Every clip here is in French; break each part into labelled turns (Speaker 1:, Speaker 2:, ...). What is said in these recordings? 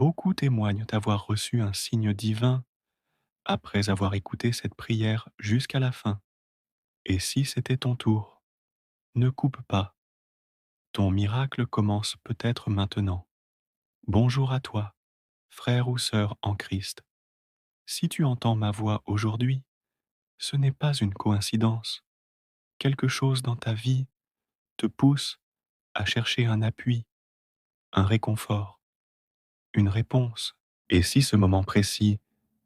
Speaker 1: Beaucoup témoignent avoir reçu un signe divin après avoir écouté cette prière jusqu'à la fin. Et si c'était ton tour, ne coupe pas. Ton miracle commence peut-être maintenant. Bonjour à toi, frère ou sœur en Christ. Si tu entends ma voix aujourd'hui, ce n'est pas une coïncidence. Quelque chose dans ta vie te pousse à chercher un appui, un réconfort, une réponse. Et si ce moment précis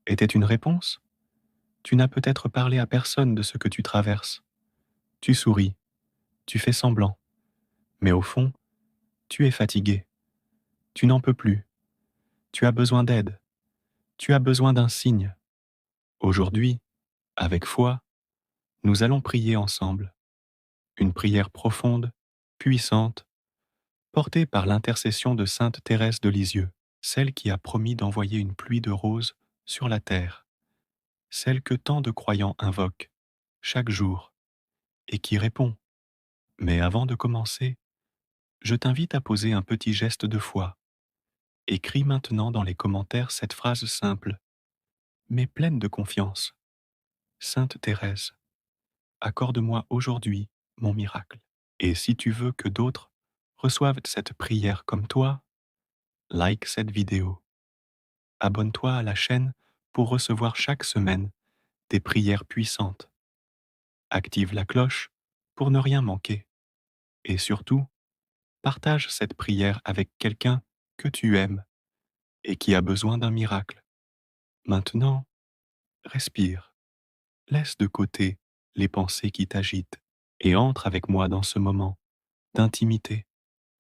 Speaker 1: était une réponse, tu n'as peut-être parlé à personne de ce que tu traverses. Tu souris, tu fais semblant, mais au fond, tu es fatigué, tu n'en peux plus, tu as besoin d'aide, tu as besoin d'un signe. Aujourd'hui, avec foi, nous allons prier ensemble, une prière profonde, puissante, portée par l'intercession de sainte Thérèse de Lisieux, celle qui a promis d'envoyer une pluie de roses sur la terre, celle que tant de croyants invoquent chaque jour et qui répond. Mais avant de commencer, je t'invite à poser un petit geste de foi. Écris maintenant dans les commentaires cette phrase simple, mais pleine de confiance. Sainte Thérèse, accorde-moi aujourd'hui mon miracle. Et si tu veux que d'autres reçoivent cette prière comme toi, like cette vidéo. Abonne-toi à la chaîne pour recevoir chaque semaine des prières puissantes. Active la cloche pour ne rien manquer. Et surtout, partage cette prière avec quelqu'un que tu aimes et qui a besoin d'un miracle. Maintenant, respire. Laisse de côté les pensées qui t'agitent et entre avec moi dans ce moment d'intimité,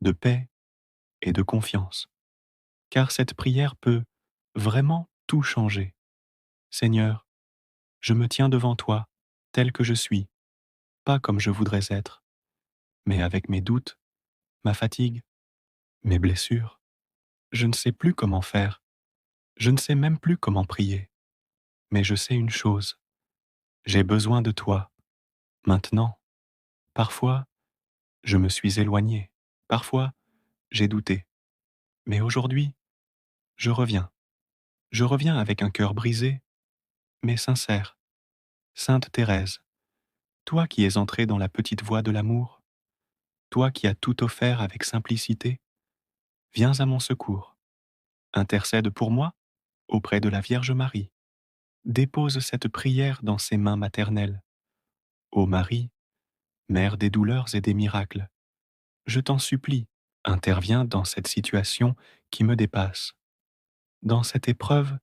Speaker 1: de paix et de confiance. Car cette prière peut vraiment tout changer. Seigneur, je me tiens devant toi tel que je suis, pas comme je voudrais être, mais avec mes doutes, ma fatigue, mes blessures. Je ne sais plus comment faire, je ne sais même plus comment prier, mais je sais une chose, j'ai besoin de toi, maintenant. Parfois, je me suis éloigné, parfois, j'ai douté, mais aujourd'hui, je reviens. Je reviens avec un cœur brisé, mais sincère. Sainte Thérèse, toi qui es entrée dans la petite voie de l'amour, toi qui as tout offert avec simplicité, viens à mon secours. Intercède pour moi auprès de la Vierge Marie. Dépose cette prière dans ses mains maternelles. Ô Marie, Mère des douleurs et des miracles, je t'en supplie, interviens dans cette situation qui me dépasse, dans cette épreuve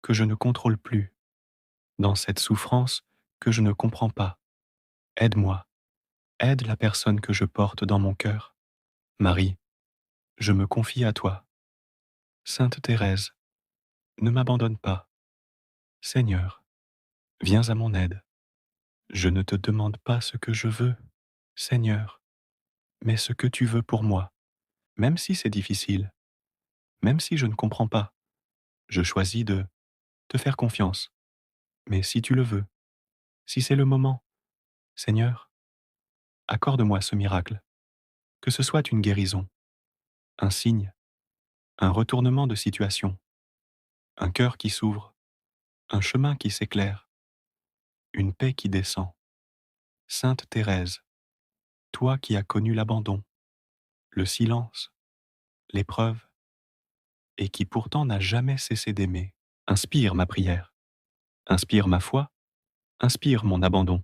Speaker 1: que je ne contrôle plus, dans cette souffrance que je ne comprends pas. Aide-moi, aide la personne que je porte dans mon cœur. Marie, je me confie à toi. Sainte Thérèse, ne m'abandonne pas. Seigneur, viens à mon aide. Je ne te demande pas ce que je veux, Seigneur, mais ce que tu veux pour moi, même si c'est difficile, même si je ne comprends pas. Je choisis de te faire confiance. Mais si tu le veux, si c'est le moment, Seigneur, accorde-moi ce miracle, que ce soit une guérison, un signe, un retournement de situation, un cœur qui s'ouvre, un chemin qui s'éclaire, une paix qui descend. Sainte Thérèse, toi qui as connu l'abandon, le silence, l'épreuve, et qui pourtant n'a jamais cessé d'aimer, inspire ma prière, inspire ma foi, inspire mon abandon.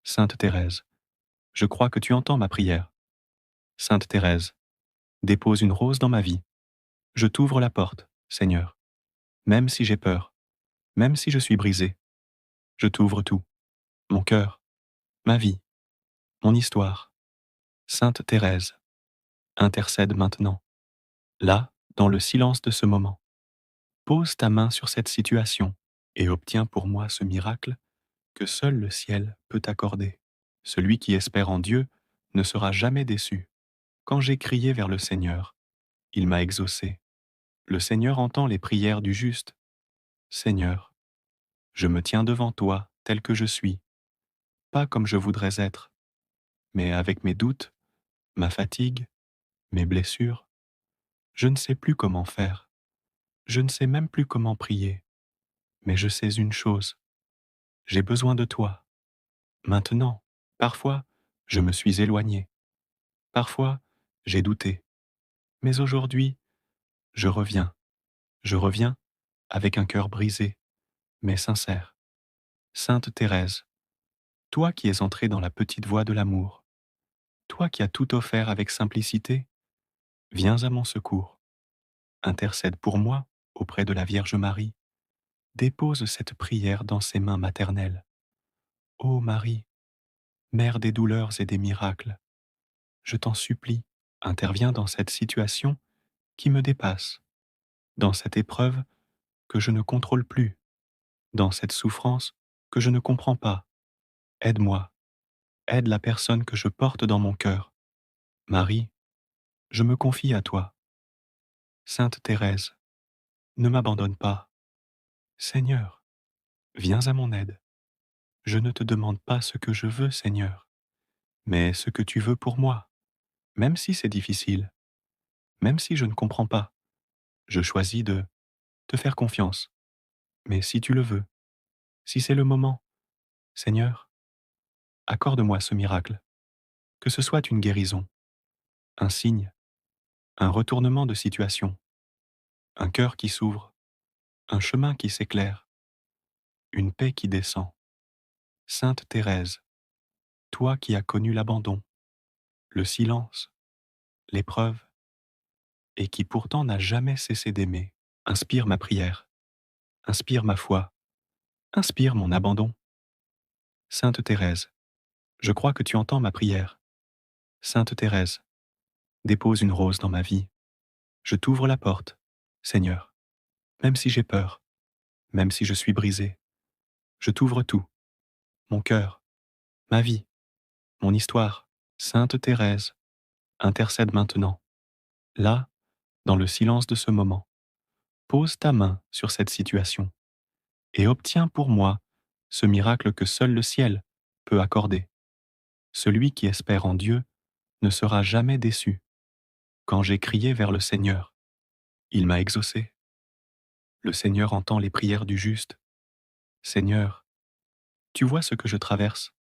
Speaker 1: Sainte Thérèse, je crois que tu entends ma prière. Sainte Thérèse, dépose une rose dans ma vie. Je t'ouvre la porte, Seigneur, même si j'ai peur, même si je suis brisé. Je t'ouvre tout, mon cœur, ma vie, mon histoire. Sainte Thérèse, intercède maintenant, là, dans le silence de ce moment. Pose ta main sur cette situation et obtiens pour moi ce miracle que seul le ciel peut accorder. Celui qui espère en Dieu ne sera jamais déçu. Quand j'ai crié vers le Seigneur, il m'a exaucé. Le Seigneur entend les prières du juste. Seigneur, je me tiens devant toi tel que je suis, pas comme je voudrais être, mais avec mes doutes, ma fatigue, mes blessures. Je ne sais plus comment faire. Je ne sais même plus comment prier, mais je sais une chose, j'ai besoin de toi. Maintenant, parfois, je me suis éloigné, parfois, j'ai douté, mais aujourd'hui, je reviens. Je reviens avec un cœur brisé, mais sincère. Sainte Thérèse, toi qui es entrée dans la petite voie de l'amour, toi qui as tout offert avec simplicité, viens à mon secours. Intercède pour moi auprès de la Vierge Marie. Dépose cette prière dans ses mains maternelles. Ô Marie, Mère des douleurs et des miracles, je t'en supplie, interviens dans cette situation qui me dépasse, dans cette épreuve que je ne contrôle plus, dans cette souffrance que je ne comprends pas. Aide-moi, aide la personne que je porte dans mon cœur. Marie, je me confie à toi. Sainte Thérèse, ne m'abandonne pas. Seigneur, viens à mon aide. Je ne te demande pas ce que je veux, Seigneur, mais ce que tu veux pour moi, même si c'est difficile, même si je ne comprends pas. Je choisis de te faire confiance. Mais si tu le veux, si c'est le moment, Seigneur, accorde-moi ce miracle, que ce soit une guérison, un signe, un retournement de situation, un cœur qui s'ouvre, un chemin qui s'éclaire, une paix qui descend. Sainte Thérèse, toi qui as connu l'abandon, le silence, l'épreuve, et qui pourtant n'a jamais cessé d'aimer, inspire ma prière, inspire ma foi, inspire mon abandon. Sainte Thérèse, je crois que tu entends ma prière. Sainte Thérèse, dépose une rose dans ma vie. Je t'ouvre la porte, Seigneur, même si j'ai peur, même si je suis brisé. Je t'ouvre tout, mon cœur, ma vie, mon histoire. Sainte Thérèse, intercède maintenant, là, dans le silence de ce moment. Pose ta main sur cette situation et obtiens pour moi ce miracle que seul le ciel peut accorder. Celui qui espère en Dieu ne sera jamais déçu. Quand j'ai crié vers le Seigneur, il m'a exaucé. Le Seigneur entend les prières du juste. Seigneur, tu vois ce que je traverse.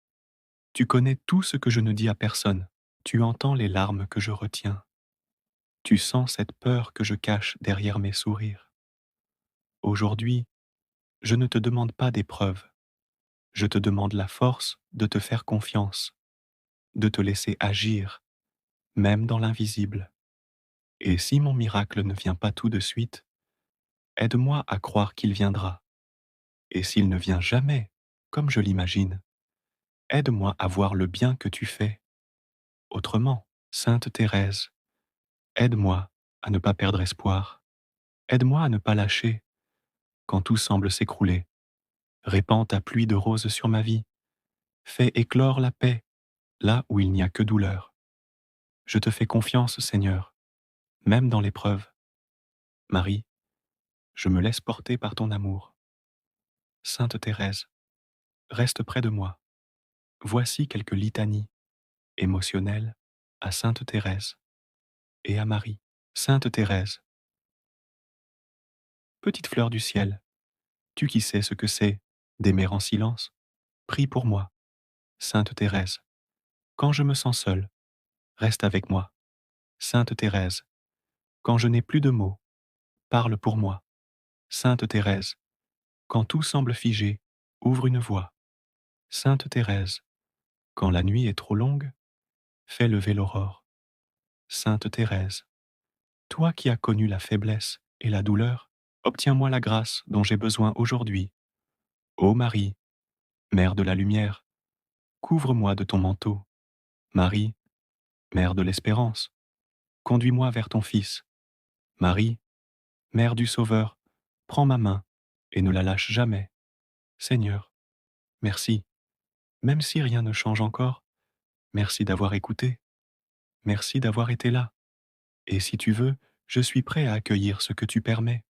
Speaker 1: Tu connais tout ce que je ne dis à personne. Tu entends les larmes que je retiens. Tu sens cette peur que je cache derrière mes sourires. Aujourd'hui, je ne te demande pas d'épreuve. Je te demande la force de te faire confiance, de te laisser agir, même dans l'invisible. Et si mon miracle ne vient pas tout de suite, aide-moi à croire qu'il viendra. Et s'il ne vient jamais, comme je l'imagine, aide-moi à voir le bien que tu fais. Autrement, Sainte Thérèse, aide-moi à ne pas perdre espoir. Aide-moi à ne pas lâcher quand tout semble s'écrouler. Répands ta pluie de roses sur ma vie. Fais éclore la paix là où il n'y a que douleur. Je te fais confiance, Seigneur, même dans l'épreuve. Marie, je me laisse porter par ton amour. Sainte Thérèse, reste près de moi. Voici quelques litanies émotionnelles à Sainte Thérèse et à Marie. Sainte Thérèse, petite fleur du ciel, tu qui sais ce que c'est d'aimer en silence, prie pour moi. Sainte Thérèse, quand je me sens seul, reste avec moi. Sainte Thérèse, quand je n'ai plus de mots, parle pour moi. Sainte Thérèse, quand tout semble figé, ouvre une voie. Sainte Thérèse, quand la nuit est trop longue, fais lever l'aurore. Sainte Thérèse, toi qui as connu la faiblesse et la douleur, obtiens-moi la grâce dont j'ai besoin aujourd'hui. Ô Marie, Mère de la lumière, couvre-moi de ton manteau. Marie, Mère de l'espérance, conduis-moi vers ton Fils. Marie, Mère du Sauveur, prends ma main et ne la lâche jamais. Seigneur, merci. Même si rien ne change encore, merci d'avoir écouté. Merci d'avoir été là. Et si tu veux, je suis prêt à accueillir ce que tu permets.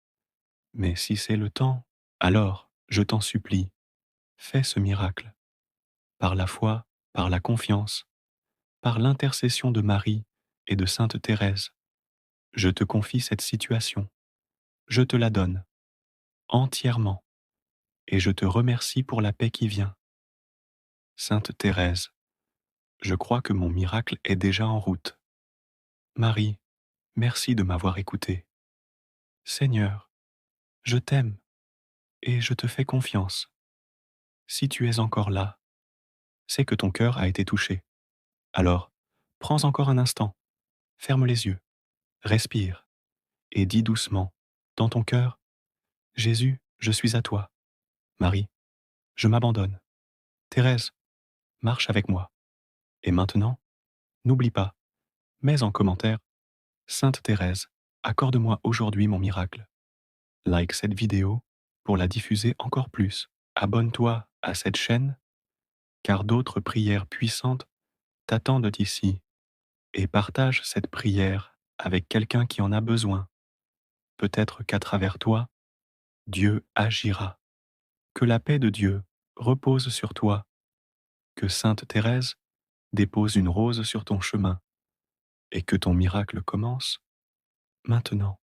Speaker 1: Mais si c'est le temps, alors, je t'en supplie, fais ce miracle. Par la foi, par la confiance, par l'intercession de Marie et de Sainte Thérèse, je te confie cette situation. je te la donne, entièrement, et je te remercie pour la paix qui vient. Sainte Thérèse, je crois que mon miracle est déjà en route. Marie, merci de m'avoir écouté. Seigneur, je t'aime et je te fais confiance. Si tu es encore là, c'est que ton cœur a été touché. Alors, prends encore un instant, ferme les yeux, respire et dis doucement, dans ton cœur, Jésus, je suis à toi. Marie, je m'abandonne. Thérèse, marche avec moi. Et maintenant, n'oublie pas, mets en commentaire, Sainte Thérèse, accorde-moi aujourd'hui mon miracle. Like cette vidéo pour la diffuser encore plus. Abonne-toi à cette chaîne, car d'autres prières puissantes t'attendent ici. Et partage cette prière avec quelqu'un qui en a besoin. Peut-être qu'à travers toi, Dieu agira. Que la paix de Dieu repose sur toi. Que Sainte Thérèse dépose une rose sur ton chemin et que ton miracle commence maintenant.